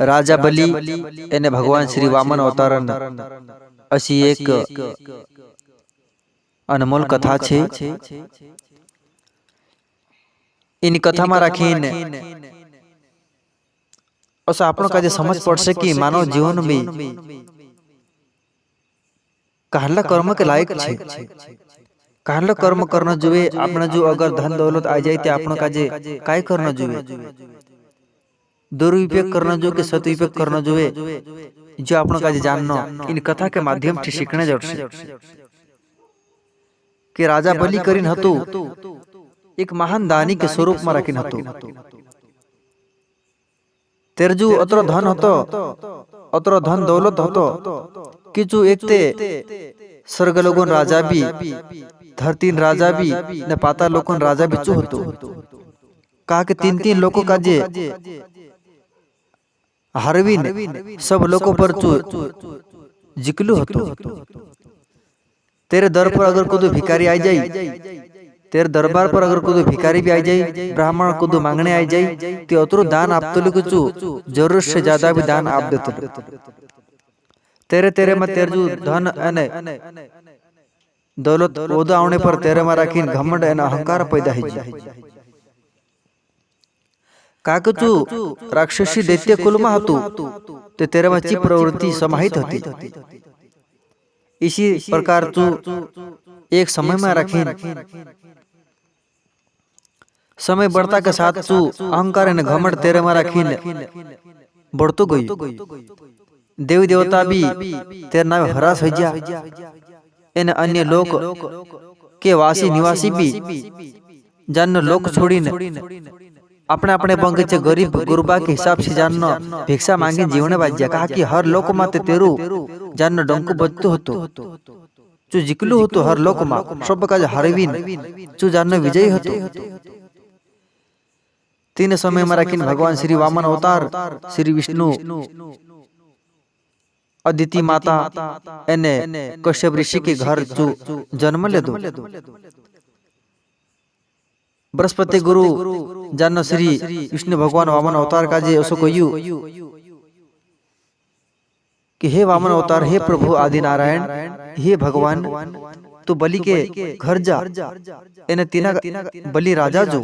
राजा बली એને ભગવાન શ્રી વામન અવતારણ અસી એક અનમોલ કથા છે। એની કથામાં રાખીને અસા આપણો કાજે સમજ પડશે કે માનવ જીવન में कहला कर्म के लायक छे। कहला कर्म करना जुए अपना जो अगर धन दौलत आ जाए तो अपना काजे काय करना जुए, दुरुपयोग करना जो के सदुपयोग करना जुए जो अपना काजे जानना इन कथा के माध्यम से सीखने जरूर कि राजा बलि करीन हतु एक महान दानी के स्वरूप में रखीन हतु। तेरे जो अतर धन हतो अतर धन दौलत हतो कि जो एक ते स्वर्ग लोगन राजा भी धरतीन राजा भी ने पाताल लोगन राजा भी चू हतो। कहा कि तीन तीन लोगों का जे हरवीन सब लोगों पर चू जिकलू हतो। तेरे दर पर अगर कोई भिखारी आ जाए, तेरे दरबार पर अगर कोई भिखारी भी आ जाए, ब्राह्मण को मांगने आ जाए तो अतरो दान आप तो चू जरूरत से ज्यादा भी दान आप देते। तेरे तेरे में तेरे जो धन अने दौलत ओदा आने पर तेरे में राखीन घमंड एना अहंकार पैदा है। काकचू राक्षसी दैत्य कुल में हतु ते तेरे में ची प्रवृत्ति समाहित होती। इसी प्रकार तू एक समय में राखीन समय बढ़ता के साथ तू अहंकार एना घमंड तेरे में राखीन बढ़तो गई। देवी देवता भी तेरे नाम हरास हो जा। इन अन्य लोक के वासी निवासी भी जानना लोक छोड़ीने अपने अपने बंगचे गरीब गुरबा के हिसाब से जानना भिक्षा मांगी जीवन बाज्या। कहा कि हर लोक माते तेरू जानना डंकु बजतो होतो चु जिकलू होतो हर लोक मा सब का हरवीन चु जानना विजयी होतो। तीन समय में राखीन भगवान श्री वामन अवतार श्री विष्णु अदिति माता एने कश्यप ऋषि के घर जो जन्म ले दो। बृहस्पति गुरु जान श्री विष्णु भगवान वामन अवतार का जे असो कहयु कि हे वामन अवतार, हे प्रभु आदि नारायण, हे भगवान तू बलि के घर जा एने तीना बलि राजा जो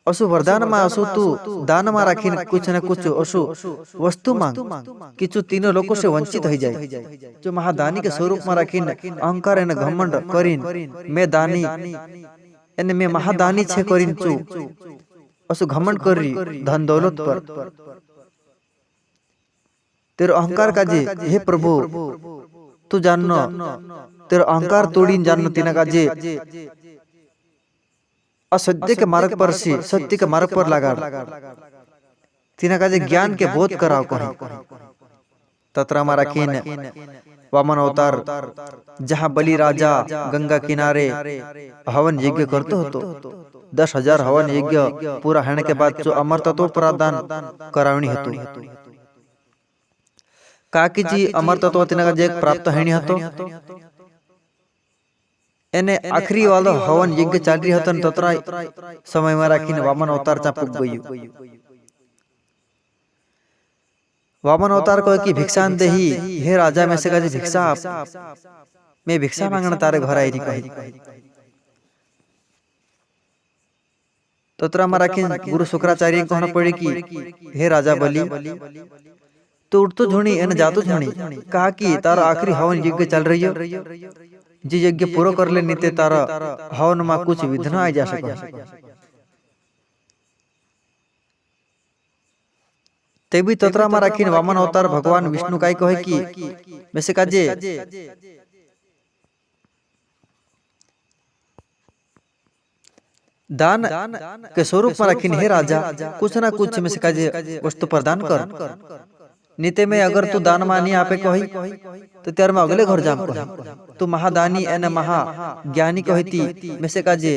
असु वरदान में असु तू दान में राखीन कुछ न कुछ असु वस्तु मांग कि तू तीनों लोगों से वंचित हो जाए। जो महादानी के स्वरूप में राखीन अहंकार एने घमंड करीन मैं दानी एने मैं महादानी छे करीन चू असु घमंड करी धन दौलत पर तेरे अहंकार का जे हे प्रभु तू जानना तेरे अहंकार तोड़ीन जानना तीना का जे असत्य के मार्ग पर से सत्य के मार्ग पर लगा तीना का जे ज्ञान के बोध कराओ कहीं तत्रा मारा खीन वामन अवतार जहाँ बलि राजा गंगा किनारे हवन यज्ञ करते हो तो 10,000 हवन यज्ञ पूरा होने के बाद जो अमर तत्व प्रदान करावनी हेतु काकी जी अमर तत्व तीना का जे प्राप्त हेनी हतो एने आखिरी वाला हवन यज्ञ चल रही हतन तत्रा समय में राखीन वामन अवतार चा पुग गयु। वामन अवतार को कि भिक्षा देही हे राजा में से कहे भिक्षा आप मैं भिक्षा मांगना तारे घर आई कही तत्रा में राखीन गुरु शुक्राचार्य कहना पड़ी कि हे राजा बलि तो उठ तो झुणी एने जातो झुणी कहा कि तारा आखिरी हवन यज्ञ चल रही हो जी यज्ञ पूरा कर ले नीते तारा हवन में कुछ विघ्न आ जा सके। तेबी तत्रा में राखीन वामन अवतार भगवान विष्णु काय कहे कि में से काजे दान के स्वरूप में राखीन हे राजा कुछ ना कुछ में से काजे वस्तु प्रदान कर नीते में अगर तू दान मानी आपे कही तो त्यार में अगले घर जाम कही तू महादानी एने महा ज्ञानी कहती में से काजे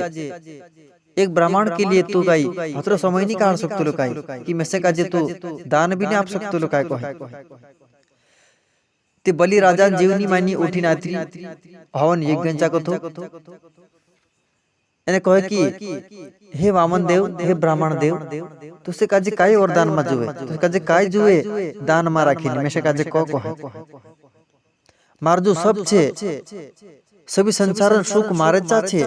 एक ब्राह्मण के लिए तू गाई हतरो समय नहीं काढ़ सकते लो काई कि में से काजे तू दान भी नहीं आप सकते लो काय कही ते बलि राजा जीवनी मानी उठी नात्री हवन यज्ञ कथो એને કહે કે હે વામન દેવ, હે બ્રાહ્મણ દેવ, तुसे काजे काय वरदान मा जुए, तुसे काजे काय जुए दान मा राखी मेशे काजे को कहे मार जो सब छे सभी संसारन सुख मारे चा छे।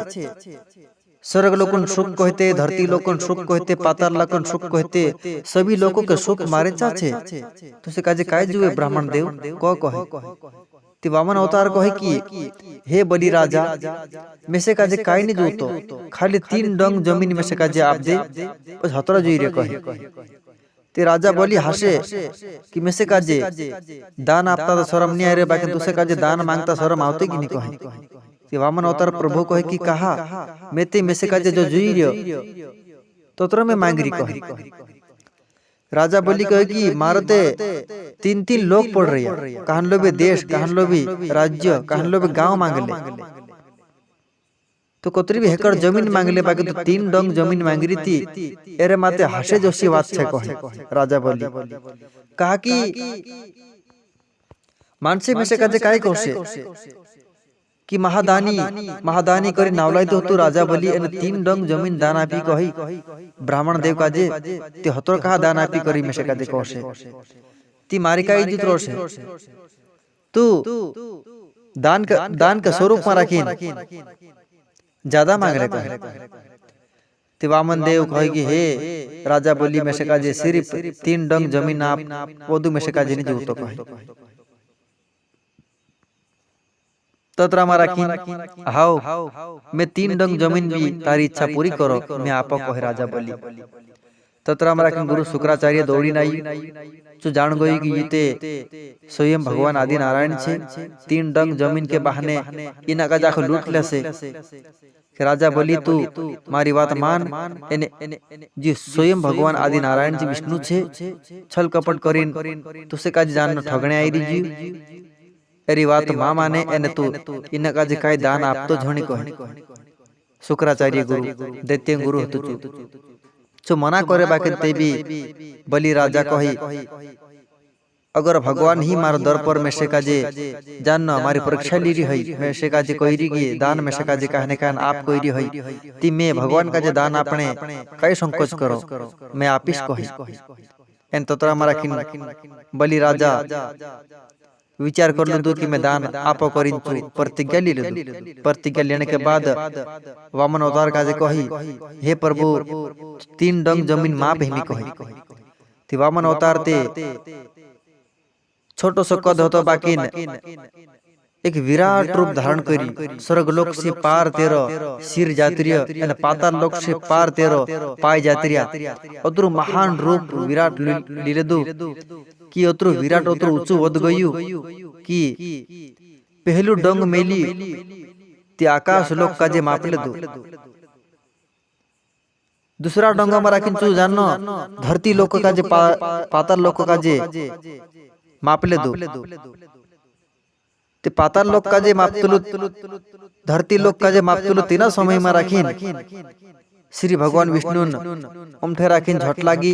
स्वर्ग लोकन सुख कहते, धरती लोकन सुख कहते, पाताल लोकन सुख कहते, सभी लोगों के सुख मारे चा छे। तुसे काजे काय जुए ब्राह्मण देव को कहे। ती वामन अवतार कहे कि हे बलि राजा, मेसे काजे काय नहीं जोतो, खाली 3 डंग जमीन में से काजे आप दे बस हतरा जुई रे कहे। ते राजा बोली हसे कि मेसे काजे दान आपता तो शरम नहीं आ रे, बाकी तुसे काजे दान मांगता शरम आवते कि नहीं कहे। ते वामन अवतार प्रभु कहे कि कहा मेते मेसे काजे जो जुई रे तो तोरा में मांग री कहे। राजा बोली कहे कि मारते 3-3 लोग पड़ रही है, कहन लो भी देश, कहन लो भी राज्य, कहन लो भी गांव मांग ले, तो कोतरी भी हेकर जमीन मांग ले, बाकी तो 3 डंग जमीन मांग रही थी। एरे माते हसे जोशी बात छे कहे। राजा बोली कहा कि मानसे में से काजे काय कोसे कि महादानी करी नावलाई तो राजा बोली एने 3 डंग जमीन दान आपी कही ब्राह्मण देव काजे ते हतर कहा दान आपी करी में से काजे कोसे ती मारी का इज्जत रोसे तू दान का स्वरूप में रखी ज्यादा मांग रहे कहे। ते वामन देव कहे कि हे राजा बोली में से काजे सिर्फ 3 डंग जमीन आप वधु में से काजे नहीं जोतो कहे। तत्रा मारा की हाओ मैं 3 डंग जमीन भी तारी इच्छा पूरी करो मैं आपा कहे। राजा बोली तत्रा मारा की गुरु शुक्राचार्य दौड़ी नाई जो जान गई कि ये स्वयं भगवान आदि नारायण छे। 3 डंग जमीन के बहाने इना का जाखो लूट ले से। राजा बोली तू मारी बात मान, एने जी स्वयं भगवान आदि नारायण जी विष्णु छे, छल कपट करीन तुसे काज जान ठगणे आई री जी एरी बात मां माने एने तू इन काजे काय दान आप तो झणी कहे। शुक्राचार्य गुरु दैत्य गुरु हतु जो मना करे बाकी ते भी बलि राजा कही अगर भगवान ही मार दर पर में से काजे जान हमारी परीक्षा ली रही है में से काजे कोई री दान में से काजे कहने कान आप कोई री है ती मैं भगवान का जे दान आपने कई संकोच करो मैं आपिस कही एन तोरा मारा किन बलि राजा विचार कर लो कि मैं दान आप करीन तू प्रतिज्ञा ली ले। प्रतिज्ञा लेने के बाद वामन अवतार काजे कही हे प्रभु 3 डंग जमीन मां बहमी कही। ती वामन अवतार ते छोटो सो कद होतो बाकी एक विराट रूप धारण करी स्वर्गलोक से पार तेरो सिर जात्रिय एन पाताल लोक से पार तेरो पाय जात्रिया अतरु महान रूप विराट लीले दु कि अतरु विराट अतरु ऊंचू वद गयु कि पहलू डंग मेली ते आकाश लोक काजे मापले दु। दूसरा डंगा मारा किंतु जानो धरती लोक काजे पाताल लोक काजे मापले दु। ते पाताल लोक काजे मापतुलु धरती लोक काजे मापतुलु तीना समय में राखीन श्री भगवान विष्णु उमठे राखीन झट लागी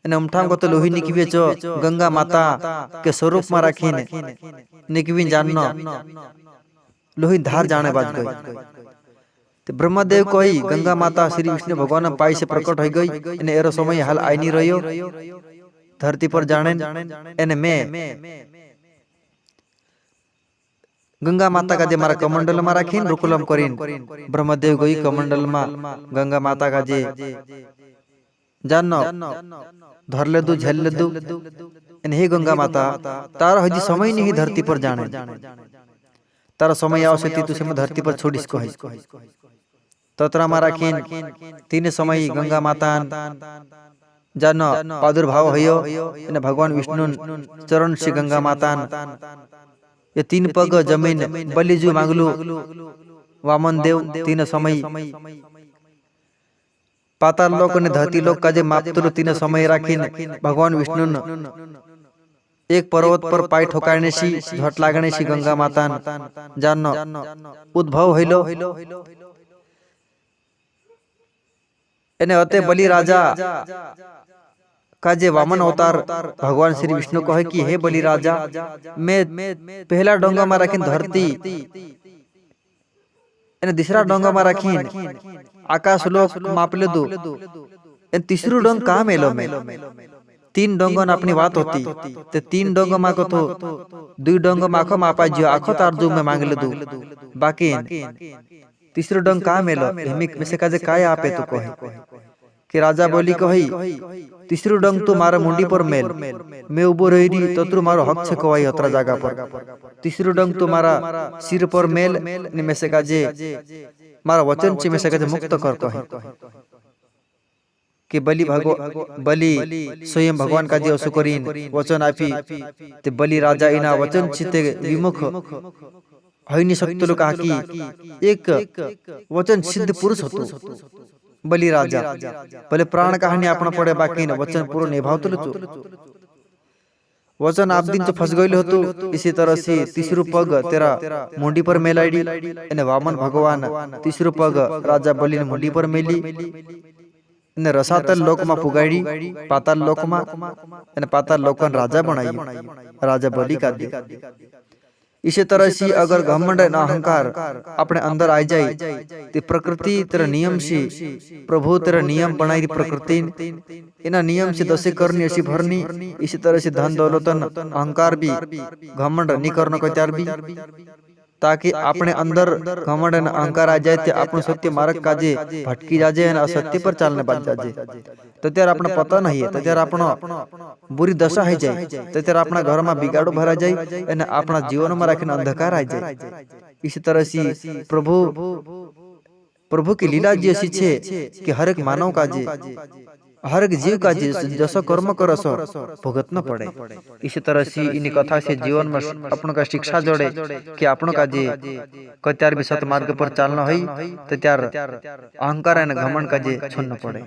एने उमठाम को तो लोही निकवे चो गंगा माता के स्वरूप में राखीन निकविन जाननो लोही धार जाने बाज गई। ते ब्रह्मदेव कही गंगा माता श्री विष्णु भगवान पाई से प्रकट हो गई एने एरो समय हाल आई नहीं रहियो धरती पर जाने एने में गंगा माता का जे मारा कमंडल में राखीन रुकुलम करीन ब्रह्मदेव गई कमंडल में गंगा माता का जे जानो धर ले दू झेल ले दू एने हे गंगा माता तारा हजी समय नहीं धरती पर जाने तारा समय आवश्यक तुसे मैं धरती पर छोड़िस को है ततरा मारा खीन 3 समय गंगा माता जानो प्रादुर्भाव हयो एने भगवान विष्णु चरण से गंगा माता ये 3 पग जमीन बलिजू मांगलू वामन देव 3 समय पाताल लोक ने धरती लोक काजे मापतुलु 3 समय राखीन भगवान विष्णु एक पर्वत पर पाय ठोकाने सी झट लागने सी गंगा माता जानो उद्भव हइलो एने अते बलि राजा काजे वामन अवतार भगवान श्री विष्णु कहे कि हे बलि राजा मैं पहला डोंगा में राखीन धरती एने दूसरा डोंगा मा राखीन आकाश लोक मापले दो एन तीसरू डोंग कहाँ मेलो में तीन डोंगन अपनी बात होती ते तीन डोंग माको तो दुई डोंग माखो मापा जियो आखो तार दू में मांग ले दू बाकी तीसरो डोंग कहाँ मेलो हिमिक में से काजे काय आपे तो कहे कि राजा बोली कही तीसरू डोंग तू मारा मुंडी पर मेल मैं उबो रही तो तू मारो हक छे कोई अतरा जगह पर तीसरू डोंग तू मारा सिर पर मेल में से काजे मारा वचन ची में से काजे मुक्त कर कहे कि बलि स्वयं भगवान का दियो सुकरीन वचन आपी ते बलि राजा इना वचन चिते विमुख हईनी सकतलो कहा कि एक वचन सिद्ध पुरुष होतो बलि राजा भले प्राण कहानी आपण पड़े बाकी न वचन पूर्ण निभावतलो तो वचन आप दिन तो फंस गईल होतो इसी तरह से तीसरू पग तेरा मुंडी पर मेलाइडी एने वामन भगवान तीसरू पग राजा बलि ने मुंडी पर मेली ने रसातल लोक मा पुगाड़ी पाताल लोक मा ने पाताल लोकन राजा बनाई राजा बलि का दी इसी तरह से अगर घमंड न अहंकार अपने अंदर आ जाए तो प्रकृति तेरा नियम से प्रभु तेरा नियम बनाई प्रकृति इना नियम से दसे करनी ऐसी भरनी इसी तरह से धन दौलतन अहंकार भी घमंड नहीं करने को त्यार भी ताकि अपने अंदर घमंड न अहंकार आ जाए अपन सत्य मार्ग काजे भटकी जाए न असत्य पर चलने बच जाए तो त्यार अपना पता नहीं है तो त्यार अपना बुरी दशा है जाए तो त्यार अपना घर में बिगाड़ो भरा जाए न अपना जीवन में रखने अंधकार आ जाए इसी तरह से प्रभु की लीला जी ऐसी छे कि हर एक मानव का जे हर एक जीव का जसो कर्म करस भुगत न पड़े इसी तरह से इन कथा से जीवन में अपन का शिक्षा जोड़े कि अपन का जे कत्यार भी सत मार्ग पर चलना है तो त्यार अहंकार न घमंड का जे छोड़ना पड़े।